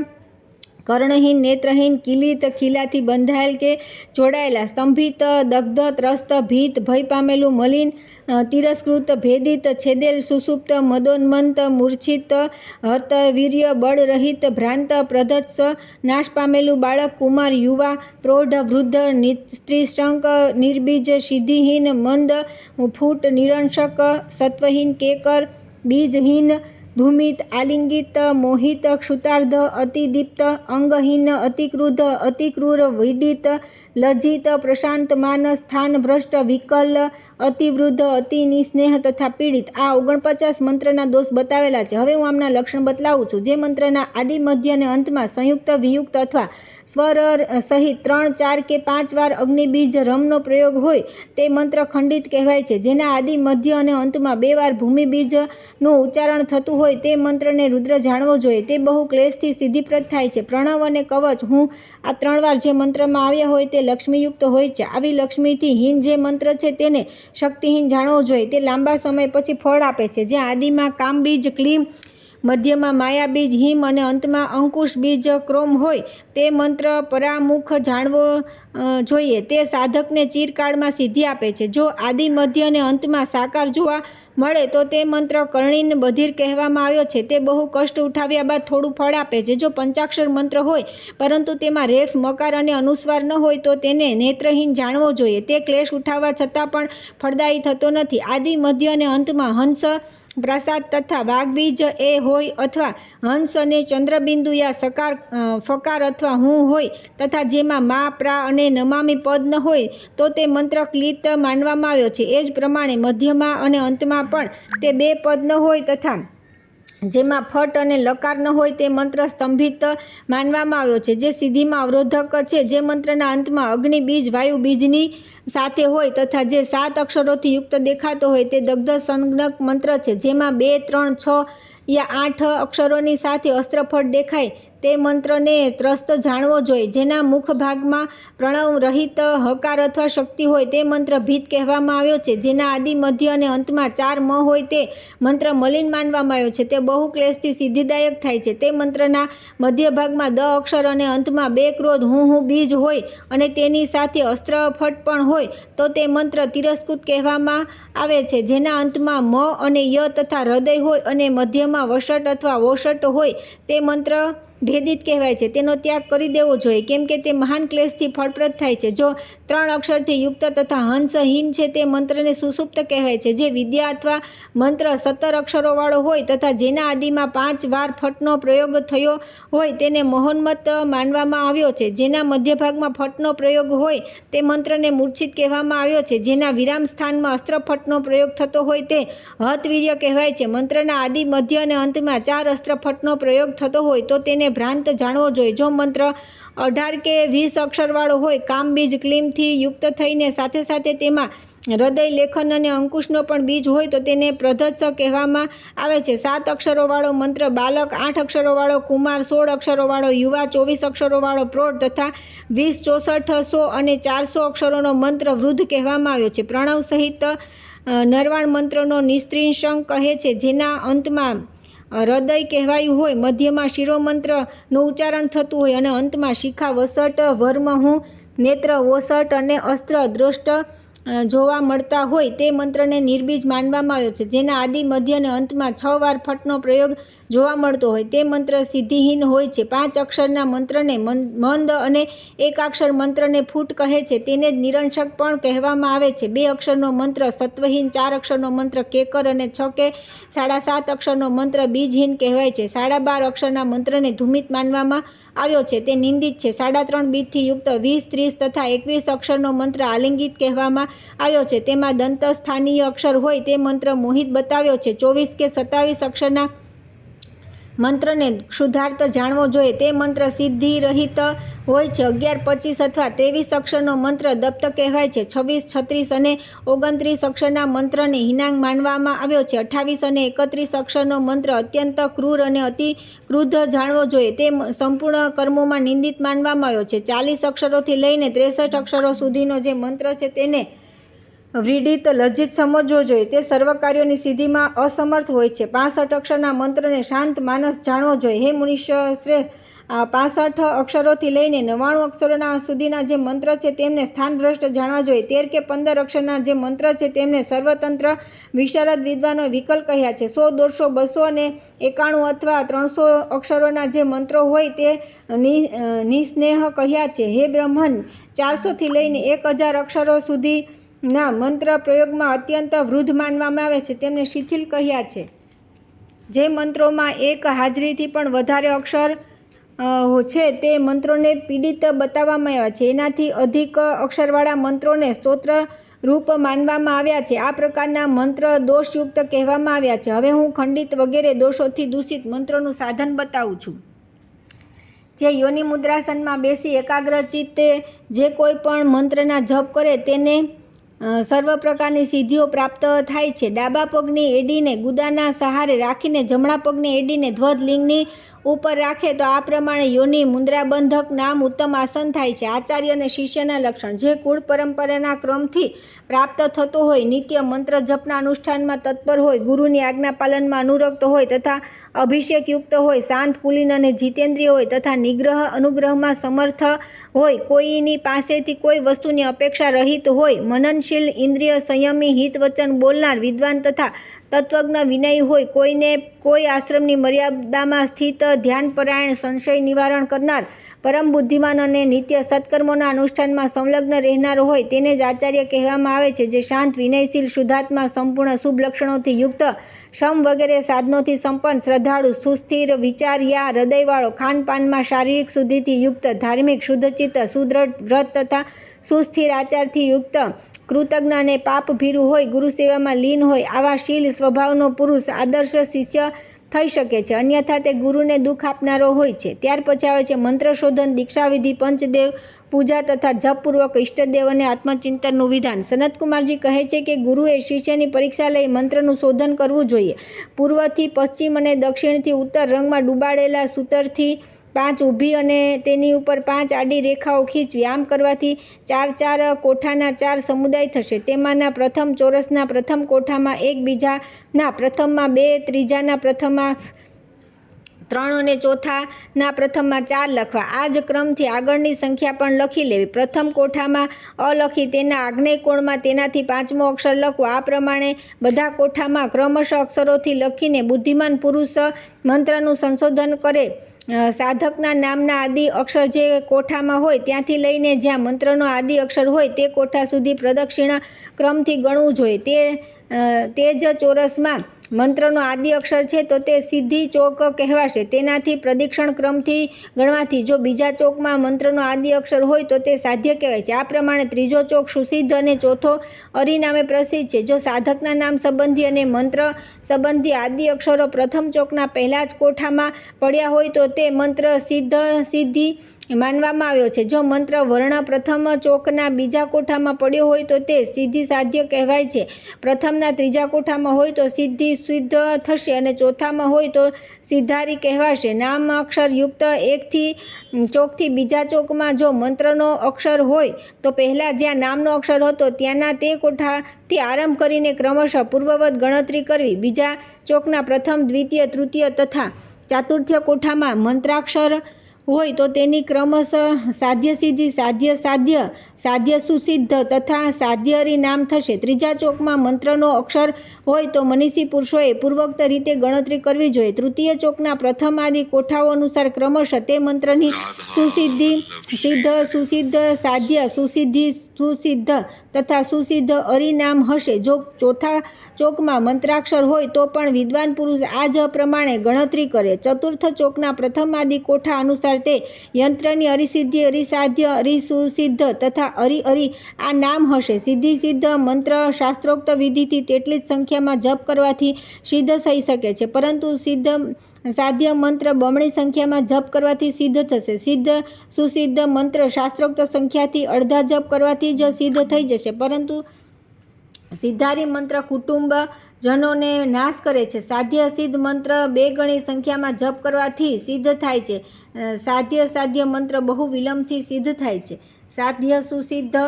કર્ણહીન, નેત્રહીન, કિલિત, ખીલાથી બંધાયેલ કે જોડાયેલા, સ્તંભિત, દગ્ધ, ત્રસ્ત, ભીત, ભય પામેલું, મલિન, તિરસ્કૃત, ભેદિત, છેદેલ, સુષુપ્ત, મદોન્મંત, મૂર્છિત, હત, વીર્ય, બળ રહિત, ભ્રાંત, પ્રધત્સ, નાશ પામેલું બાળક, કુમાર, યુવા, પ્રૌઢ, વૃદ્ધ, સ્ત્રીશંક, નિર્બીજ, સિદ્ધિહીન, મંદ, ફૂટ, નિરંશક, સત્વહીન, કેકર, બીજહીન, ધૂમિત, આલિંગિત, મોહિત, ક્ષુતાર્ધ, અતિદીપ્ત, અંગહીન, અતિક્રુદ્ધ, અતિક્રૂર, વિડિત, લજ્જિત, પ્રશાંત, માનસ, સ્થાન ભ્રષ્ટ, વિકલ, અતિવૃદ્ધ, અતિ નિસ્નેહ તથા પીડિત. આ 49 મંત્રના દોષ બતાવેલા છે. હવે હું આમના લક્ષણ બતલાવું છું. જે મંત્રના આદિ, મધ્ય અને અંતમાં સંયુક્ત, વિયુક્ત અથવા સ્વર સહિત 3, 4 કે 5 વાર અગ્નિબીજ રમનો પ્રયોગ હોય તે મંત્ર ખંડિત કહેવાય છે. જેના આદિ, મધ્ય અને અંતમાં 2 વાર ભૂમિબીજનું ઉચ્ચારણ થતું હોય તે મંત્રને રુદ્ર જાણવો જોઈએ. તે બહુ ક્લેશથી સિદ્ધિપ્રદ થાય છે. પ્રણવ અને કવચ હું આ 3 વાર જે મંત્રમાં આવ્યા હોય તે લક્ષ્મીયુક્ત હોય છે. આવી લક્ષ્મીથી હીન જે મંત્ર છે તેને શક્તિહીન જાણવો જોઈએ. તે લાંબા સમય પછી ફળ આપે છે. જ્યાં આદિમાં કામબીજ ક્લીમ, મધ્યમાં માયાબીજ હિમ અને અંતમાં અંકુશ બીજ ક્રોમ હોય તે મંત્ર પરામુખ જાણવો જોઈએ. તે સાધકને ચિરકાળમાં સિદ્ધિ આપે છે. જો આદિ, મધ્ય અને અંતમાં સાકાર જોવા મળે તો તે મંત્ર કર્ણીન બધિર કહેવામાં આવ્યો છે. તે બહુ કષ્ટ ઉઠાવ્યા બાદ થોડું ફળ આપે છે. જો પંચાક્ષર મંત્ર હોય પરંતુ તેમાં રેફ, મકાર અને અનુસ્વાર ન હોય તો તેને નેત્રહીન જાણવો જોઈએ. તે ક્લેશ ઉઠાવવા છતાં પણ ફળદાયી થતો નથી. આદિ, મધ્ય અને અંતમાં હંસ, પ્રાસાદ તથા વાઘબીજ એ હોય અથવા હંસ અને ચંદ્રબિંદુ યા સકાર, ફકાર અથવા હું હોય તથા જેમાં મા, પ્રા અને નમામી પદ ન હોય તો તે મંત્ર ક્લિત માનવામાં આવ્યો છે. એ જ પ્રમાણે મધ્યમાં અને અંતમાં પણ તે બે પદ ન હોય તથા જેમાં ફટ અને લકાર ન હોય તે મંત્ર સ્તંભિત માનવામાં આવ્યો છે. જે સિદ્ધિમાં અવરોધક છે. જે મંત્રના અંતમાં અગ્નિ બીજ, વાયુ બીજની સાથે હોય તથા જે 7 અક્ષરોથી યુક્ત દેખાતો હોય તે દગ્ધ સંજ્ઞક મંત્ર છે. જેમાં 2, 3, 6 યા 8 અક્ષરોની સાથે અસ્ત્રફળ દેખાય તે મંત્રને ત્રસ્ત જાણવો જોઈએ. જેના મુખ ભાગમાં પ્રણવ રહિત હકાર અથવા શક્તિ હોય તે મંત્ર ભીત કહેવામાં આવ્યો છે. જેના આદિ, મધ્ય અને અંતમાં 4 મ હોય તે મંત્ર મલિન માનવામાં આવ્યો છે. તે બહુ ક્લેશથી સિદ્ધિદાયક થાય છે. તે મંત્રના મધ્ય ભાગમાં દ અક્ષર અને અંતમાં 2 ક્રોધ હું બીજ હોય અને તેની સાથે અસ્ત્રફટ પણ હોય તો તે મંત્ર તિરસ્કૃત કહેવામાં આવે છે. જેના અંતમાં મ અને ય તથા હૃદય હોય અને મધ્યમાં વષટ અથવા વોષટ હોય તે મંત્ર ભેદિત કહેવાય છે. તેનો ત્યાગ કરી દેવો જોઈએ કેમ કે તે મહાન ક્લેશથી ફળપ્રદ થાય છે. જો 3 અક્ષરથી યુક્ત તથા હંસહીન છે તે મંત્રને સુષુપ્ત કહેવાય છે. જે વિદ્યા અથવા મંત્ર 17 અક્ષરોવાળો હોય તથા જેના આદિમાં 5 વાર ફટનો પ્રયોગ થયો હોય તેને મહોન્મત્ત માનવામાં આવ્યો છે. જેના મધ્ય ભાગમાં ફટનો પ્રયોગ હોય તે મંત્રને મૂર્છિત કહેવામાં આવ્યો છે. જેના વિરામ સ્થાનમાં અસ્ત્રફટનો પ્રયોગ થતો હોય તે હતવીર્ય કહેવાય છે. મંત્રના આદિ, મધ્ય અને અંતમાં 4 અસ્ત્રફટનો પ્રયોગ થતો હોય તો તેને ભ્રાંત જાણવો જોઈએ. જો મંત્ર 18 કે 20 અક્ષરવાળો હોય, કામ બીજ ક્લીમથી યુક્ત થઈને સાથે સાથે તેમાં હૃદય, લેખન અને અંકુશનો પણ બીજ હોય તો તેને પ્રધત્સ કહેવામાં આવે છે. 7 અક્ષરોવાળો મંત્ર બાલક, 8 અક્ષરોવાળો કુમાર, 16 અક્ષરોવાળો યુવા, 24 અક્ષરોવાળો પ્રૌઢ તથા 20, 64, 100 અને 400 અક્ષરોનો મંત્ર વૃદ્ધ કહેવામાં આવ્યો છે. પ્રણવ સહિત નરવાણ મંત્રનો નિસ્ત્રીંશંક કહે છે. જેના અંતમાં હૃદય કહેવાયું હોય, મધ્યમાં શિરોમંત્રનું ઉચ્ચારણ થતું હોય અને અંતમાં શિખા, વસટ, વર્મહું, નેત્ર, વોસટ અને અસ્ત્ર દ્રષ્ટ જોવા મળતા હોય તે મંત્રને નિર્બીજ માનવામાં આવ્યો છે. જેના આદિ, મધ્ય અને અંતમાં 6 વાર ફટનો પ્રયોગ જોવા મળતો હોય તે મંત્ર સિદ્ધિહીન હોય છે. 5 અક્ષરના મંત્રને મંદ અને એકાક્ષર મંત્રને ફૂટ કહે છે. તેને જ નિરંશક પણ કહેવામાં આવે છે. 2 અક્ષરનો મંત્ર સત્વહીન, 4 અક્ષરનો મંત્ર કેકર અને 6 કે 7.5 અક્ષરનો મંત્ર બીજહીન કહેવાય છે. 12.5 અક્ષરના મંત્રને ધૂમિત માનવામાં આવ્યો છે. તે નિંદિત છે. 3.5 બીજથી યુક્ત 20, 30 તથા 21 અક્ષરનો મંત્ર આલિંગિત કહેવામાં આવ્યો છે. તેમાં દંતસ્થાનીય અક્ષર હોય તે મંત્ર મોહિત બતાવ્યો છે. 24 કે 27 અક્ષરના મંત્રને ક્ષુધાર્થ જાણવો જોઈએ. તે મંત્ર સિદ્ધિ રહિત હોય છે. 11, 25 અથવા 23 અક્ષરનો મંત્ર દપ્ત કહેવાય છે. 26, 36 અને 29 અક્ષરના મંત્રને હિનાંગ માનવામાં આવ્યો છે. 28 અને 31 અક્ષરનો મંત્ર અત્યંત ક્રૂર અને અતિ ક્રુદ્ધ જાણવો જોઈએ. તે સંપૂર્ણ કર્મોમાં નિંદિત માનવામાં આવ્યો છે. 40 અક્ષરોથી લઈને 63 અક્ષરો સુધીનો જે મંત્ર છે તેને વ્રીડિત, લજ્જિત સમજવો જોઈએ. તે સર્વ કાર્યોની સિદ્ધિમાં અસમર્થ હોય છે. 65 અક્ષરના મંત્રને શાંત માનસ જાણવો જોઈએ. હે મનુષ્ય શ્રેષ્ઠ, 65 અક્ષરોથી લઈને 99 અક્ષરોના સુધીના જે મંત્ર છે તેમને સ્થાનભ્રષ્ટ જાણવા જોઈએ. 13 કે 15 અક્ષરના જે મંત્ર છે તેમને સર્વતંત્ર વિશારદ વિદ્વાનો વિકલ કહ્યા છે. 100, 150, 200 અને 91 અથવા 300 અક્ષરોના જે મંત્રો હોય તે નિસ્નેહ કહ્યા છે. હે બ્રહ્મન, 400 થી લઈને 1000 અક્ષરો સુધીના મંત્ર પ્રયોગમાં અત્યંત વૃદ્ધ માનવામાં આવે છે તેમને શિથિલ કહ્યા છે. જે મંત્રોમાં 1 હાજરીથી પણ વધારે અક્ષર છે તે મંત્રોને પીડિત બતાવવામાં આવ્યા છે. એનાથી અધિક અક્ષરવાળા મંત્રોને સ્તોત્ર રૂપ માનવામાં આવ્યા છે. આ પ્રકારના મંત્ર દોષયુક્ત કહેવામાં આવ્યા છે. હવે હું ખંડિત વગેરે દોષોથી દૂષિત મંત્રોનું સાધન બતાવું છું. જે યોનિ મુદ્રાસનમાં બેસી એકાગ્ર ચિત્તે જે કોઈ પણ મંત્રના જપ કરે તેને સર્વ પ્રકારની સિદ્ધિઓ પ્રાપ્ત થાય છે. ડાબા પગની એડીને ગુદાના સહારે રાખીને જમણા પગની એડીને ધ્વજ લિંગની ઉપર રાખે તો આ પ્રમાણે યોનિ મુદ્રાબંધક નામ ઉત્તમ આસન થાય છે. આચાર્ય અને શિષ્યના લક્ષણ. જે કુળ પરંપરાના ક્રમથી પ્રાપ્ત થતો હોય, નિત્ય મંત્ર જપના અનુષ્ઠાનમાં તત્પર હોય, ગુરુની આજ્ઞા પાલનમાં અનુરક્ત હોય તથા અભિષેકયુક્ત હોય, શાંત, કુલીન અને જીતેન્દ્રિય હોય તથા નિગ્રહ અનુગ્રહમાં સમર્થ હોય, કોઈની પાસેથી કોઈ વસ્તુની અપેક્ષા રહિત હોય, મનનશીલ, ઇન્દ્રિય સંયમી, હિત વચન બોલનાર, વિદ્વાન તથા તત્વજ્ઞ વિનય હોય, કોઈ આશ્રમની મર્યાદામાં સ્થિત, ધ્યાનપરાયણ, સંશય નિવારણ કરનાર, પરમ બુદ્ધિમાન અને નિત્ય સત્કર્મોના અનુષ્ઠાનમાં સંલગ્ન રહેનાર હોય તેને જ આચાર્ય કહેવામાં આવે છે, જે શાંત, વિનયશીલ, શુદ્ધાત્મા, સંપૂર્ણ શુભ લક્ષણોથી યુક્ત, શમ વગેરે સાધનોથી સંપન્ન, શ્રદ્ધાળુ, સુસ્થિર વિચાર્યા હૃદયવાળો, ખાનપાનમાં શારીરિક શુદ્ધિથી યુક્ત, ધાર્મિક, શુદ્ધચિત્ત, સુદ્રઢ વ્રત તથા સુસ્થિર આચારથી યુક્ત, કૃતજ્ઞ અને પાપભીરુ હોય, ગુરુ સેવામાં લીન હોય, આવા શીલ સ્વભાવનો પુરુષ આદર્શ શિષ્ય થઈ શકે છે, અન્યથા તે ગુરુને દુઃખ આપનારો હોય છે. ત્યાર પછી આવે છે મંત્ર શોધન, દીક્ષાવિધિ, પંચદેવ પૂજા તથા જપપૂર્વક ઇષ્ટદેવ અને આત્મચિંતનનું વિધાન. સનતકુમારજી કહે છે કે ગુરુએ શિષ્યની પરીક્ષા લઈ મંત્રનું શોધન કરવું જોઈએ. પૂર્વથી પશ્ચિમ અને દક્ષિણથી ઉત્તર રંગમાં ડૂબાડેલા સૂતરથી 5 ઊભી અને તેની ઉપર 5 આડી રેખાઓ ખીંચવી. આમ કરવાથી 4 કોઠાના 4 સમુદાય થશે. તેમાંના પ્રથમ ચોરસના પ્રથમ કોઠામાં 1, બીજાના પ્રથમમાં 2, ત્રીજાના પ્રથમમાં 3 અને ચોથાના પ્રથમમાં 4 લખવા. આ જ ક્રમથી આગળની સંખ્યા પણ લખી લેવી. પ્રથમ કોઠામાં અ લખી તેના આગ્નેય કોણમાં તેનાથી 5મો અક્ષર લખવો. આ પ્રમાણે બધા કોઠામાં ક્રમશઃ અક્ષરોથી લખીને બુદ્ધિમાન પુરુષ મંત્રનું સંશોધન કરે. સાધકના નામના આદિ અક્ષર જે કોઠામાં હોય ત્યાંથી લઈને જ્યાં મંત્રનો આદિ અક્ષર હોય તે કોઠા સુધી પ્રદક્ષિણા ક્રમથી ગણવું જોઈએ. તે જ ચોરસમાં મંત્રનો આદિ અક્ષર છે તો તે સિદ્ધિ ચોક કહેવાશે. તેનાથી પ્રદક્ષિણ ક્રમથી ગણવાથી જો બીજા ચોકમાં મંત્રનો આદિ અક્ષર હોય તો તે સાધ્ય કહેવાય છે. આ પ્રમાણે ત્રીજો ચોક સુસિદ્ધ અને ચોથો અરી નામે પ્રસિદ્ધ છે. જો સાધકના નામ સંબંધી અને મંત્ર સંબંધી આદિ અક્ષરો પ્રથમ ચોકના પહેલા જ કોઠામાં પડ્યા હોય તો તે મંત્ર સિદ્ધિ માનવામાં આવ્યો છે. જો મંત્ર વર્ણ પ્રથમ ચોકના બીજા કોઠામાં પડ્યો હોય તો તે સિદ્ધિ સાધ્ય કહેવાય છે. પ્રથમના ત્રીજા કોઠામાં હોય તો સિદ્ધિ સિદ્ધ થશે અને ચોથામાં હોય તો સિદ્ધારી કહેવાશે. નામ અક્ષર યુક્ત એકથી ચોકથી બીજા ચોકમાં જો મંત્રનો અક્ષર હોય તો પહેલાં જ્યાં નામનો અક્ષર હતો ત્યાંના તે કોઠાથી આરંભ કરીને ક્રમશઃ પૂર્વવત ગણતરી કરવી. બીજા ચોકના પ્રથમ, દ્વિતીય, તૃતીય તથા ચાતુર્થ્ય કોઠામાં મંત્રાક્ષર હોય તો તેની ક્રમશઃ સાધ્ય સિદ્ધિ, સાધ્ય સાધ્ય, સાધ્ય સુસિદ્ધ તથા સાધ્યરી નામ થશે. ત્રીજા ચોકમાં મંત્રનો અક્ષર હોય તો મનીષી પુરુષોએ પૂર્વોક્ત રીતે ગણતરી કરવી જોઈએ. તૃતીય ચોકના પ્રથમ આદિ કોઠાઓ અનુસાર ક્રમશઃ તે મંત્રની સુસિદ્ધિ, સિદ્ધ, સુસિદ્ધ, સાધ્ય, સુસિદ્ધિ, સુસિદ્ધ તથા સુસિદ્ધ અરી નામ હશે. જો ચોથા ચોકમાં મંત્રાક્ષર હોય તો પણ વિદ્વાન પુરુષ આ જ પ્રમાણે ગણતરી કરે. ચતુર્થ ચોકના પ્રથમ આદિ કોઠા અનુસાર તે યંત્રની અરિસિદ્ધિ, અરિસાધ્ય, અરિસુસિદ્ધ તથા અરી આ નામ હશે. સિદ્ધિ સિદ્ધ મંત્ર શાસ્ત્રોક્ત વિધિથી તેટલી જ સંખ્યામાં જપ કરવાથી સિદ્ધ થઈ શકે છે, પરંતુ સિદ્ધ સાધ્ય મંત્ર બમણી સંખ્યામાં જપ કરવાથી સિદ્ધ થશે. સિદ્ધ સુસિદ્ધ મંત્ર શાસ્ત્રોક્ત સંખ્યાથી અડધા જપ કરવાથી જ સિદ્ધ થઈ જશે, પરંતુ સિદ્ધારી મંત્ર કુટુંબજનોને નાશ કરે છે. સાધ્ય સિદ્ધ મંત્ર 2 ગણી સંખ્યામાં જપ કરવાથી સિદ્ધ થાય છે. સાધ્ય મંત્ર બહુ વિલંબથી સિદ્ધ થાય છે. સાધ્ય સુસિદ્ધ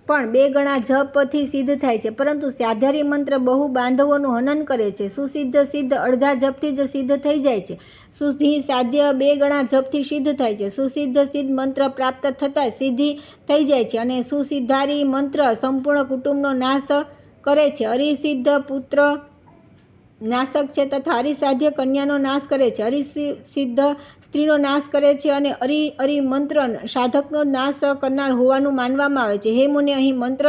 પણ 2 ગણા જપથી સિદ્ધ થાય છે, પરંતુ સાધ્યારી મંત્ર બહુ બાંધવોનું હનન કરે છે. સુસિદ્ધ સિદ્ધ અડધા જપથી જ સિદ્ધ થઈ જાય છે. શુદ્ધિ સાધ્ય 2 ગણા જપથી સિદ્ધ થાય છે. સુસિદ્ધ સિદ્ધ મંત્ર પ્રાપ્ત થતાં સિદ્ધિ થઈ જાય છે અને સુસિદ્ધારી મંત્ર સંપૂર્ણ કુટુંબનો નાશ કરે છે. અરિસિદ્ધ પુત્ર નાશક છે તથા અરિસાધ્ય કન્યાનો નાશ કરે છે. અરિસિદ્ધ સ્ત્રીનો નાશ કરે છે અને અરી મંત્ર સાધકનો નાશ કરનાર હોવાનું માનવામાં આવે છે. હે મુને, અહીં મંત્ર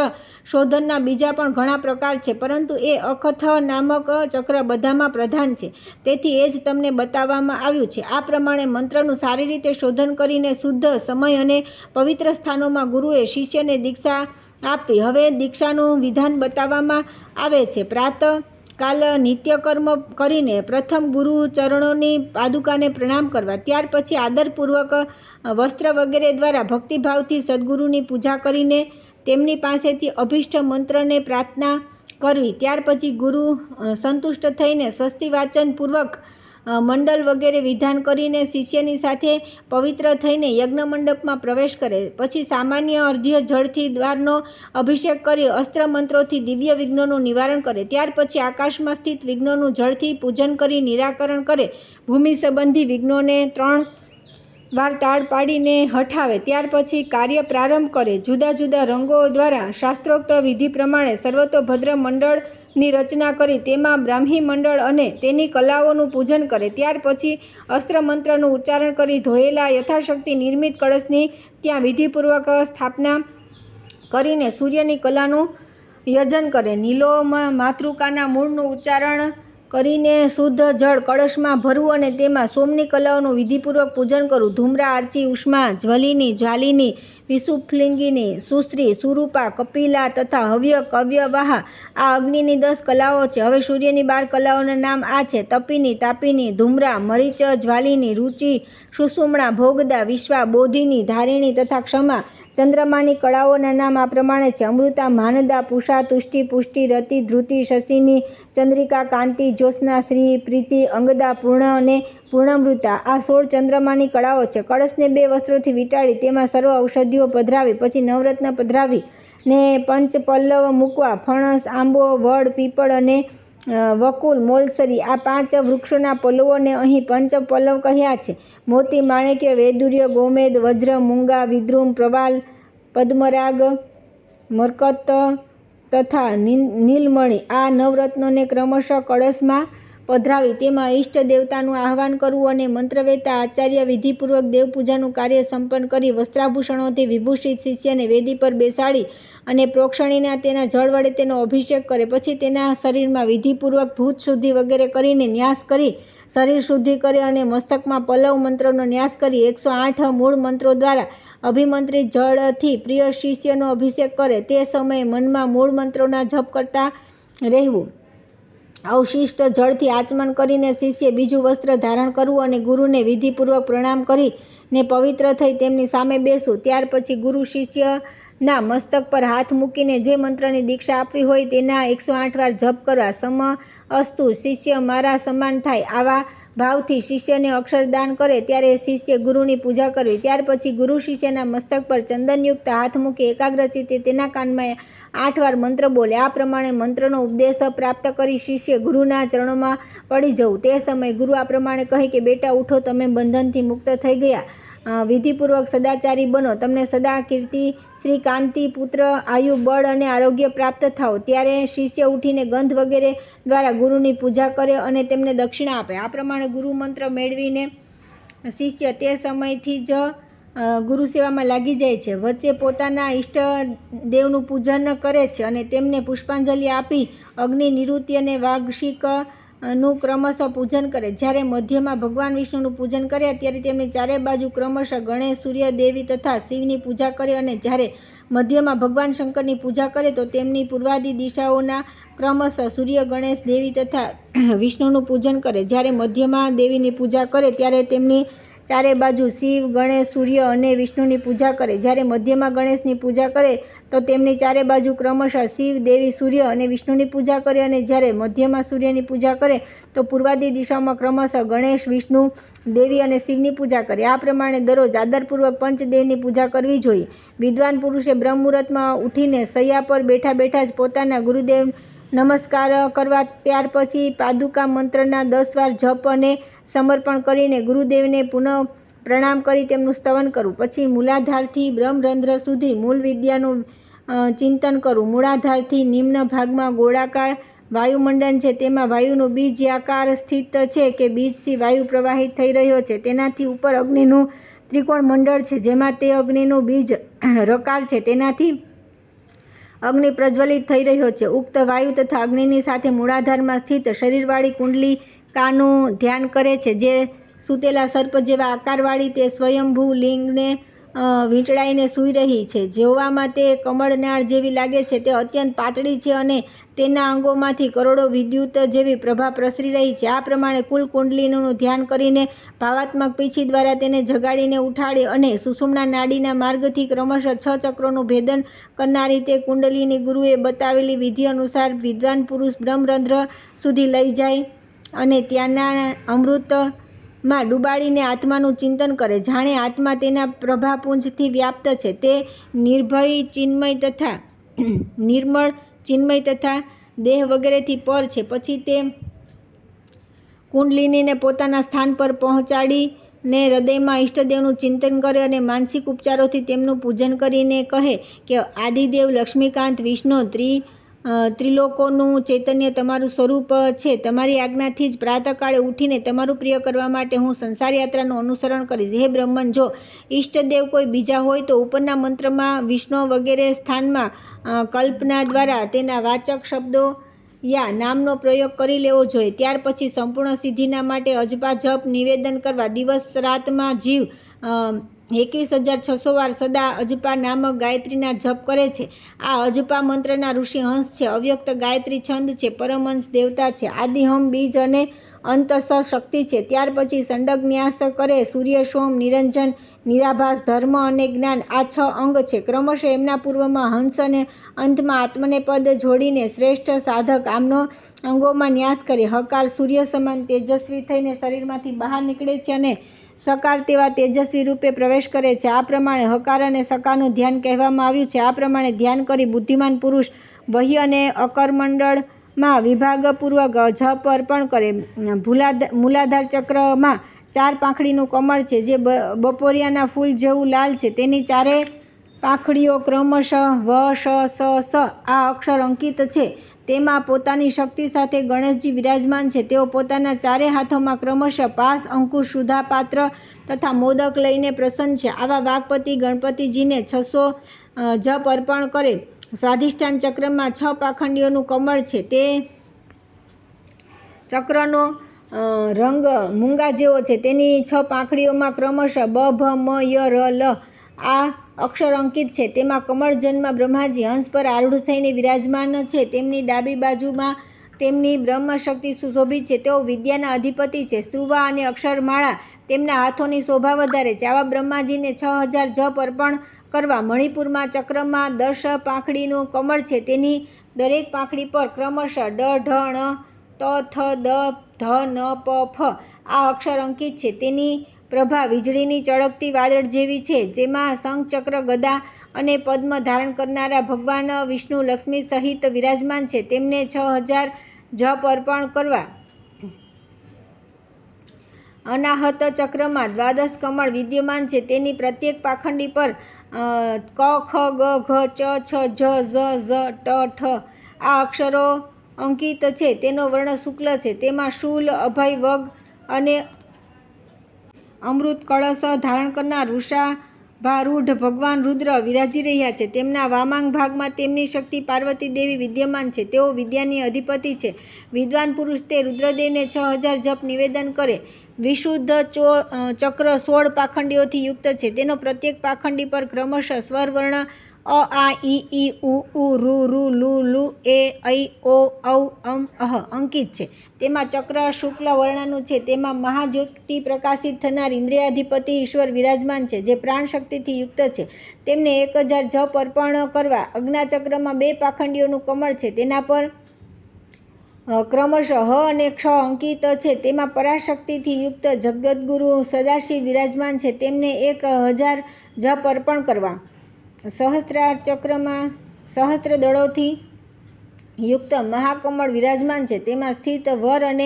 શોધનના બીજા પણ ઘણા પ્રકાર છે, પરંતુ એ અકથ નામક ચક્ર બધામાં પ્રધાન છે, તેથી એ જ તમને બતાવવામાં આવ્યું છે. આ પ્રમાણે મંત્રનું સારી રીતે શોધન કરીને શુદ્ધ સમય અને પવિત્ર સ્થાનોમાં ગુરુએ શિષ્યને દીક્ષા આપવી. હવે દીક્ષાનું વિધાન બતાવવામાં આવે છે. પ્રાતઃ કાલ નિત્યકર્મ કરીને પ્રથમ ગુરુ ચરણોની પાદુકાને પ્રણામ કરવા. ત્યાર પછી આદરપૂર્વક વસ્ત્ર વગેરે દ્વારા ભક્તિભાવથી સદગુરુની પૂજા કરીને તેમની પાસેથી અભિષ્ટ મંત્રને પ્રાર્થના કરવી. ત્યાર પછી ગુરુ સંતુષ્ટ થઈને સ્વસ્તિ વાચન પૂર્વક મંડલ વગેરે વિધાન કરીને શિષ્યની સાથે પવિત્ર થઈને યજ્ઞ મંડપમાં પ્રવેશ કરે. પછી સામાન્ય અર્ધ્ય જળથી દ્વારનો અભિષેક કરી અસ્ત્ર મંત્રોથી દિવ્ય વિઘ્નોનું નિવારણ કરે. ત્યાર પછી આકાશમાં સ્થિત વિઘ્નોનું જળથી પૂજન કરી નિરાકરણ કરે. ભૂમિ સંબંધી વિઘ્નોને 3 વાર તાળ પાડીને હટાવે. ત્યાર પછી કાર્ય પ્રારંભ કરે. જુદા જુદા રંગો દ્વારા શાસ્ત્રોક્ત વિધિ પ્રમાણે સર્વતોભદ્ર મંડળ ની રચના કરી તેમાં બ્રાહ્મી મંડળ અને તેની કલાઓનું પૂજન કરે. ત્યાર પછી અસ્ત્ર મંત્રનું ઉચ્ચારણ કરી ધોયેલા યથાશક્તિ નિર્મિત કળશની ત્યાં વિધિપૂર્વક સ્થાપના કરીને સૂર્યની કલાનું યજન કરે. નીલોમ માતૃકાના મૂળનું ઉચ્ચારણ કરીને શુદ્ધ જળ કળશમાં ભરવું અને તેમાં સોમની કલાઓનું વિધિપૂર્વક પૂજન કરવું. ધૂમ્રા, આર્ચી, ઉષ્મા, જ્વલિની, જ્વાલિની, વિષુપ્લિંગિની, સુશ્રી, સુરૂપા, કપિલા તથા હવ્ય, કવ્યવાહ આ અગ્નિની 10 કલાઓ છે. હવે સૂર્યની 12 કલાઓના નામ આ છે: તપિની, તાપિની, ધૂમ્રા, મરીચ, જ્વાલિની, રુચિ, સુષુમ્ણા, ભોગદા, વિશ્વા, બોધિની, ધારિણી તથા ક્ષમા. ચંદ્રમાની કળાઓના નામ આ પ્રમાણે છે: અમૃતા, માનદા, પૂષા, તુષ્ટિ, પુષ્ટિ, રતિ, ધૃતિ, શશિની, ચંદ્રિકા, કાંતિ, જ્યોત્સના, શ્રી, પ્રીતિ, અંગદા, પૂર્ણ અને પૂર્ણમૃતા. આ 16 ચંદ્રમાની કળાઓ છે. કળશને 2 વસ્ત્રોથી વીંટાળી તેમાં સર્વ ઔષધિઓ પધરાવી પછી નવરત્ન પધરાવી ને પંચપલ્લવ મૂકવા. ફણસ, આંબો, વડ, પીપળ અને વકુલ, મોલસરી આ 5 વૃક્ષોના પલ્લવોને અહીં પંચપલ્લવ કહ્યા છે. મોતી, માણેક્ય, વૈદુર્ય, ગોમેદ, વજ્ર, મૂંગા, વિદ્રુમ, પ્રવાલ, પદ્મરાગ, મરકત તથા નીલમણિ આ નવરત્નોને ક્રમશઃ કળશમાં પધરાવી તેમાં ઈષ્ટ દેવતાનું આહ્વાન કરવું અને મંત્રવેતા આચાર્ય વિધિપૂર્વક દેવપૂજાનું કાર્ય સંપન્ન કરી વસ્ત્રાભૂષણોથી વિભૂષિત શિષ્યને વેદી પર બેસાડી અને પ્રોક્ષણીના તેના જળ વડે તેનો અભિષેક કરે. પછી તેના શરીરમાં વિધિપૂર્વક ભૂત શુદ્ધિ વગેરે કરીને ન્યાસ કરી શરીર શુદ્ધિ કરે અને મસ્તકમાં પલ્લવ મંત્રોનો ન્યાસ કરી 108 મૂળ મંત્રો દ્વારા અભિમંત્રિત જળથી પ્રિય શિષ્યનો અભિષેક કરે. તે સમયે મનમાં મૂળ મંત્રોના જપ કરતા રહેવું. અવશિષ્ટ જળથી આચમન કરીને શિષ્ય બીજું વસ્ત્ર ધારણ કરવું અને ગુરુને વિધિપૂર્વક પ્રણામ કરીને પવિત્ર થઈ તેમની સામે બેસવું. ત્યાર પછી ગુરુ શિષ્યના મસ્તક પર હાથ મૂકીને જે મંત્રની દીક્ષા આપવી હોય તેના 108 વાર જપ કરવા. સમ અસ્તુ, શિષ્ય મારા સમાન થાય આવા ભાવથી શિષ્યને અક્ષરદાન કરે ત્યારે શિષ્ય ગુરુની પૂજા કરવી. ત્યાર પછી ગુરુ શિષ્યના મસ્તક પર ચંદનયુક્ત હાથ મૂકી એકાગ્રચિત્તે તેના કાનમાં 8 વાર મંત્ર બોલે. આ પ્રમાણે મંત્રનો ઉપદેશ પ્રાપ્ત કરી શિષ્ય ગુરુના ચરણોમાં પડી જવું. તે સમયે ગુરુ આ પ્રમાણે કહે કે બેટા ઉઠો, તમે બંધનથી મુક્ત થઈ ગયા. વિધિપૂર્વક સદાચારી બનો. તમને સદા કીર્તિ, શ્રી, કાંતિ, પુત્ર, આયુ, બળ અને આરોગ્ય પ્રાપ્ત થાઓ. ત્યારે શિષ્ય ઉઠીને ગંધ વગેરે દ્વારા ગુરુની પૂજા કરે અને તેમને દક્ષિણા આપે. આ પ્રમાણે ગુરુ મંત્ર મેળવીને શિષ્ય તે સમયથી જ ગુરુ સેવામાં લાગી જાય છે. વચ્ચે પોતાના ઈષ્ટ દેવનું પૂજન કરે છે અને તેમને પુષ્પાંજલિ આપી અગ્નિ, નિરુતિ અને વાર્ષિક નું ક્રમશઃ પૂજન કરે. જ્યારે મધ્યમાં ભગવાન વિષ્ણુનું પૂજન કર્યા ત્યારે તેમની ચારે બાજુ ક્રમશઃ ગણેશ, સૂર્ય, દેવી તથા શિવની પૂજા કરે અને જ્યારે મધ્યમાં ભગવાન શંકરની પૂજા કરે તો તેમની પૂર્વાદી દિશાઓના ક્રમશઃ સૂર્ય, ગણેશ, દેવી તથા વિષ્ણુનું પૂજન કરે. જ્યારે મધ્યમાં દેવીની પૂજા કરે ત્યારે તેમની ચારે બાજુ શિવ, ગણેશ, સૂર્ય અને વિષ્ણુની પૂજા કરે. જ્યારે મધ્યમાં ગણેશની પૂજા કરે તો તેમની ચારે બાજુ ક્રમશઃ શિવ, દેવી, સૂર્ય અને વિષ્ણુની પૂજા કરે અને જ્યારે મધ્યમાં સૂર્યની પૂજા કરે તો પૂર્વાદી દિશામાં ક્રમશઃ ગણેશ, વિષ્ણુ, દેવી અને શિવની પૂજા કરે. આ પ્રમાણે દરરોજ આદરપૂર્વક પંચદેવની પૂજા કરવી જોઈએ. વિદ્વાન પુરુષે બ્રહ્મ મુહૂર્તમાં ઉઠીને શૈયા પર બેઠા બેઠા જ પોતાના ગુરુદેવ નમસ્કાર કરવા. ત્યાર પછી પાદુકા મંત્રના 10 વાર જપ અને સમર્પણ કરીને ગુરુદેવને પુનઃ પ્રણામ કરી તેમનું સ્તવન કરવું. પછી મૂલાધારથી બ્રહ્મરંધ્ર સુધી મૂળ વિદ્યાનું ચિંતન કરવું. મૂળાધારથી નિમ્ન ભાગમાં ગોળાકાર વાયુમંડન છે. તેમાં વાયુનું બીજ આકાર સ્થિત છે કે બીજથી વાયુ પ્રવાહિત થઈ રહ્યો છે. તેનાથી ઉપર અગ્નિનું ત્રિકોણ મંડળ છે જેમાં તે અગ્નિનું બીજ રકાર છે. તેનાથી અગ્નિ પ્રજ્વલિત થઈ રહ્યો છે. ઉક્ત વાયુ તથા અગ્નિની સાથે મૂળાધારમાં સ્થિત શરીરવાળી કુંડલિકાનું ધ્યાન કરે છે. જે સૂતેલા સર્પ જેવા આકારવાળી તે સ્વયંભૂ લિંગને વીંટળાઈને સૂઈ રહી છે. જોવામાં તે કમળનાળ જેવી લાગે છે. તે અત્યંત પાતળી છે અને તેના અંગોમાંથી કરોડો વિદ્યુત જેવી પ્રભા પ્રસરી રહી છે. આ પ્રમાણે કુલ કુંડલીનું ધ્યાન કરીને ભાવાત્મક પીછી દ્વારા તેને જગાડીને ઉઠાડી અને સુષુમ્ના નાડીના માર્ગથી ક્રમશઃ 6 ચક્રોનું ભેદન કરનારી તે કુંડલીની ગુરુએ બતાવેલી વિધિ અનુસાર વિદ્વાન પુરુષ બ્રહ્મરંધ્ર સુધી લઈ જાય અને ત્યાંના અમૃતમાં ડૂબાડીને આત્માનું ચિંતન કરે. જાણે આત્મા તેના પ્રભાપુંજથી વ્યાપ્ત છે. તે નિર્ભય, ચિન્મય તથા નિર્મળ, ચિન્મય તથા દેહ વગેરેથી પર છે. પછી તે કુંડલિનીને પોતાના સ્થાન પર પહોંચાડીને હૃદયમાં ઈષ્ટદેવનું ચિંતન કરે અને માનસિક ઉપચારોથી તેમનું પૂજન કરીને કહે કે આદિદેવ, લક્ષ્મીકાંત, વિષ્ણુ, ત્રિલોકોનું ચૈતન્ય તમારું સ્વરૂપ છે. તમારી આજ્ઞાથી જ પ્રાતઃકાળે ઉઠીને તમારું પ્રિય કરવા માટે હું સંસાર યાત્રાનું અનુસરણ કરીશ. હે બ્રહ્મન, જો ઈષ્ટદેવ કોઈ બીજા હોય તો ઉપરના મંત્રમાં વિષ્ણુ વગેરે સ્થાનમાં કલ્પના દ્વારા તેના વાચક શબ્દો યા નામનો પ્રયોગ કરી લેવો જોઈએ. ત્યાર પછી સંપૂર્ણ સિદ્ધિના માટે અજપા જપ નિવેદન કરવા. દિવસ રાતમાં જીવ 21,600 વાર સદા અજપા નામક ગાયત્રીના જપ કરે છે. આ અજપા મંત્રના ઋષિ હંસ છે. અવ્યક્ત ગાયત્રી છંદ છે. પરમહંસ દેવતા છે. આદિહમ બીજ અને અંતસ શક્તિ છે. ત્યાર પછી સંડગન્યાસ કરે. સૂર્ય, સોમ, નિરંજન, નિરાભાસ, ધર્મ અને જ્ઞાન આ 6 અંગ છે. ક્રમશઃ એમના પૂર્વમાં હંસ અને અંતમાં આત્મને પદ જોડીને શ્રેષ્ઠ સાધક આમનો અંગોમાં ન્યાસ કરે. હકાર સૂર્ય સમાન તેજસ્વી થઈને શરીરમાંથી બહાર નીકળે છે અને સકાર તેવા તેજસ્વી રૂપે પ્રવેશ કરે છે. આ પ્રમાણે હકાર અને સકારનું ધ્યાન કહેવામાં આવ્યું છે. આ પ્રમાણે ધ્યાન કરી બુદ્ધિમાન પુરુષ વહ્ય અને અકરમંડળમાં વિભાગપૂર્વક જપ અર્પણ કરે. મૂલાધાર ચક્રમાં 4 પાંખડીનું કમળ છે, જે બપોરિયાના ફૂલ જેવું લાલ છે. તેની 4 પાંખડીઓ ક્રમશઃ વ, શ, સ, આ અક્ષર અંકિત છે. તેમાં પોતાની શક્તિ સાથે ગણેશજી વિરાજમાન છે. તેઓ પોતાના 4 હાથોમાં ક્રમશઃ પાસ, અંકુશ, સુધા પાત્ર તથા મોદક લઈને પ્રસન્ન છે. આવા વાઘપતિ ગણપતિજીને 600 જપ અર્પણ કરે. સ્વાધિષ્ઠાન ચક્રમાં 6 પાંખડીઓનું કમળ છે. તે ચક્રનો રંગ મૂંગા જેવો છે. તેની 6 પાંખડીઓમાં ક્રમશઃ બ, ભ, મ, ય, ર, લ આ અક્ષર અંકિત છે. તેમાં કમળજન્મમાં બ્રહ્માજી હંસ પર આરૂઢ થઈને વિરાજમાન છે. તેમની ડાબી બાજુમાં તેમની બ્રહ્મશક્તિ સુશોભિત છે. તેઓ વિદ્યાના અધિપતિ છે. સ્ત્રુવા અને અક્ષરમાળા તેમના હાથોની શોભા વધારે છે. આવા બ્રહ્માજીને 6000 જપ અર્પણ કરવા. મણિપુરમાં ચક્રમાં 10 પાંખડીનું કમળ છે. તેની દરેક પાંખડી પર ક્રમશઃ ડ, ઢ, ણ, ત, થ, દ, ધ, ન, પ, ફ આ અક્ષર અંકિત છે. તેની પ્રભા વીજળીની ચળકતી વાદળ જેવી છે. જેમાં શંખ, ચક્ર, ગદા અને પદ્મ ધારણ કરનારા ભગવાન વિષ્ણુ લક્ષ્મી સહિત વિરાજમાન છે. તેમને 6000 જપ અર્પણ કરવા. અનાહત ચક્રમાં 12 કમળ વિદ્યમાન છે. તેની પ્રત્યેક પાંખડી પર ક, ખ, ગ, ઘ, ચ, છ, જ, ઝ, ઝ, ટ, ઠ આ અક્ષરો અંકિત છે. તેનો વર્ણ શુક્લ છે. તેમાં શૂલ, અભય, વગ અને અમૃત કળશ ધારણ કરનાર વૃષાભારૂઢ ભગવાન રુદ્ર વિરાજી રહ્યા છે. તેમના વામાંગ ભાગમાં તેમની શક્તિ પાર્વતી દેવી વિદ્યમાન છે. તેઓ વિદ્યાની અધિપતિ છે. વિદ્વાન પુરુષ તે રુદ્રદેવને 6000 જપ નિવેદન કરે. વિશુદ્ધ ચક્ર 16 પાંખડીઓથી યુક્ત છે. તેનો પ્રત્યેક પાંખડી પર ક્રમશઃ સ્વર વર્ણ અ, આ, ઈ, ઉ, ઋ, ઋ, લુ, લુ, એ, ઐ, ઓ, ઔ, અમ, અહ અંકિત છે. તેમાં ચક્ર શુક્લ વર્ણનું છે. તેમાં મહાજ્યોતિ પ્રકાશિત થનાર ઇન્દ્રિયાધિપતિ ઈશ્વર વિરાજમાન છે, જે પ્રાણ શક્તિથી યુક્ત છે. તેમને 1000 જપ અર્પણ કરવા. અજ્ઞાચક્રમાં 2 પાંખડીઓનું કમળ છે. તેના પર ક્રમશઃ હ અને ક્ષ અંકિત છે. તેમાં પરાશક્તિથી યુક્ત જગદગુરુ સદાશિવ વિરાજમાન છે. તેમને 1000 જપ અર્પણ કરવા. સહસ્ત્રાર ચક્રમાં સહસ્ત્ર દળોથી યુક્ત મહાકમળ વિરાજમાન છે. તેમાં સ્થિત વર અને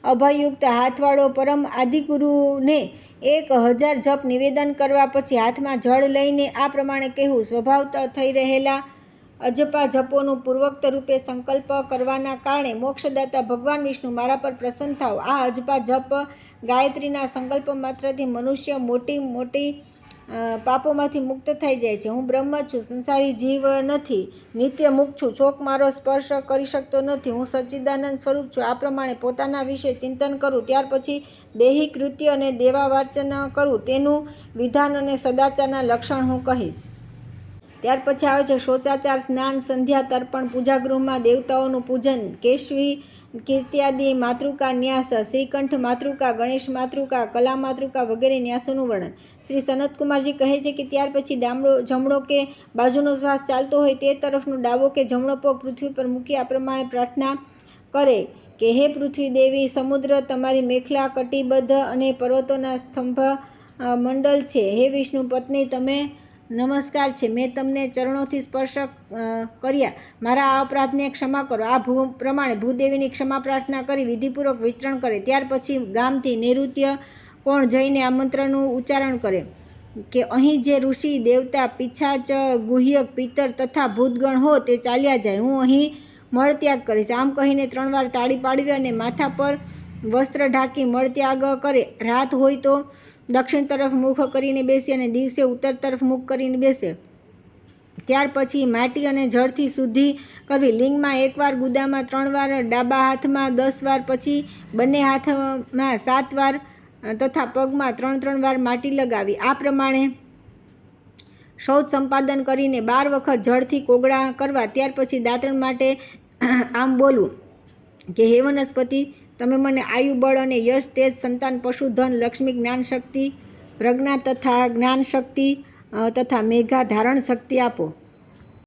અભયયુક્ત હાથવાળો પરમ આદિગુરુને 1000 જપ નિવેદન કરવા. પછી હાથમાં જળ લઈને આ પ્રમાણે કહેવું. સ્વભાવત થઈ રહેલા અજપા જપોનું પૂર્વોક્ત રૂપે સંકલ્પ કરવાના કારણે મોક્ષદાતા ભગવાન વિષ્ણુ મારા પર પ્રસન્ન થાવ. આ અજપા જપ ગાયત્રીના સંકલ્પ માત્રથી મનુષ્ય મોટી પાપોમાંથી મુક્ત થઈ જાય છે. હું બ્રહ્મ છું, સંસારી જીવ નથી, નિત્ય મુક્ત છું, ચોક મારો સ્પર્શ કરી શકતો નથી, હું સચ્ચિદાનંદ સ્વરૂપ છું. આ પ્રમાણે પોતાના વિશે ચિંતન કરું. ત્યાર પછી દેહી કૃત્ય અને દેવાવાર્ચન કરું. તેનું વિધાન અને સદાચારના લક્ષણ હું કહીશ. ત્યાર પછી આવે છે શૌચાચાર, સ્નાન, સંધ્યા, તર્પણ, પૂજાગૃહમાં દેવતાઓનું પૂજન, કેશવી કીર્ત્યાદિ માતૃકા ન્યાસ, શ્રીકંઠ માતૃકા, ગણેશ માતૃકા, કલા માતૃકા વગેરે ન્યાસોનું વર્ણન. શ્રી સનતકુમારજી કહે છે કે ત્યાર પછી જમણો કે બાજુનો શ્વાસ ચાલતો હોય તે તરફનો ડાબો કે જમણો પગ પૃથ્વી પર મૂકી આ પ્રમાણે પ્રાર્થના કરે કે હે પૃથ્વી દેવી, સમુદ્ર તમારી મેખલા, કટિબદ્ધ અને પર્વતોના સ્તંભ મંડળ છે. હે વિષ્ણુ પત્ની, તમે નમસ્કાર છે. મેં તમને ચરણોથી સ્પર્શ કર્યા. મારા આ અપરાધને ક્ષમા કરો. આ પ્રમાણે ભૂદેવીની ક્ષમા પ્રાર્થના કરી વિધિપૂર્વક વિચરણ કરે. ત્યાર પછી ગામથી નૈઋત્ય કોણ જઈને આ મંત્રનું ઉચ્ચારણ કરે કે અહીં જે ઋષિ, દેવતા, પિશાચ, ગુહ્યક, પિતર તથા ભૂતગણ હો તે ચાલ્યા જાય. હું અહીં મળત્યાગ કરીશ. આમ કહીને 3 વાર તાળી પાડવી અને માથા પર વસ્ત્ર ઢાંકી મળત્યાગ કરે. રાત હોય તો દક્ષિણ તરફ મુખ કરીને બેસે અને દિવસે ઉત્તર તરફ મુખ કરીને બેસે. ત્યાર પછી માટી અને જળથી શુદ્ધિ કરવી. લિંગમાં 1 વાર, ગુદામાં 3 વાર, ડાબા હાથમાં 10 વાર, પછી બંને હાથમાં 7 વાર તથા પગમાં 3 વાર માટી લગાવી. આ પ્રમાણે શૌચ સંપાદન કરીને 12 વખત જળથી કોગળા કરવા. ત્યાર પછી દાંતણ માટે આમ બોલવું કે હે વનસ્પતિ, તમે મને આયુ, બળ અને યશ, તેજ, સંતાન, પશુ, ધન, લક્ષ્મી, જ્ઞાન શક્તિ, પ્રજ્ઞા તથા જ્ઞાન શક્તિ તથા મેઘા ધારણ શક્તિ આપો.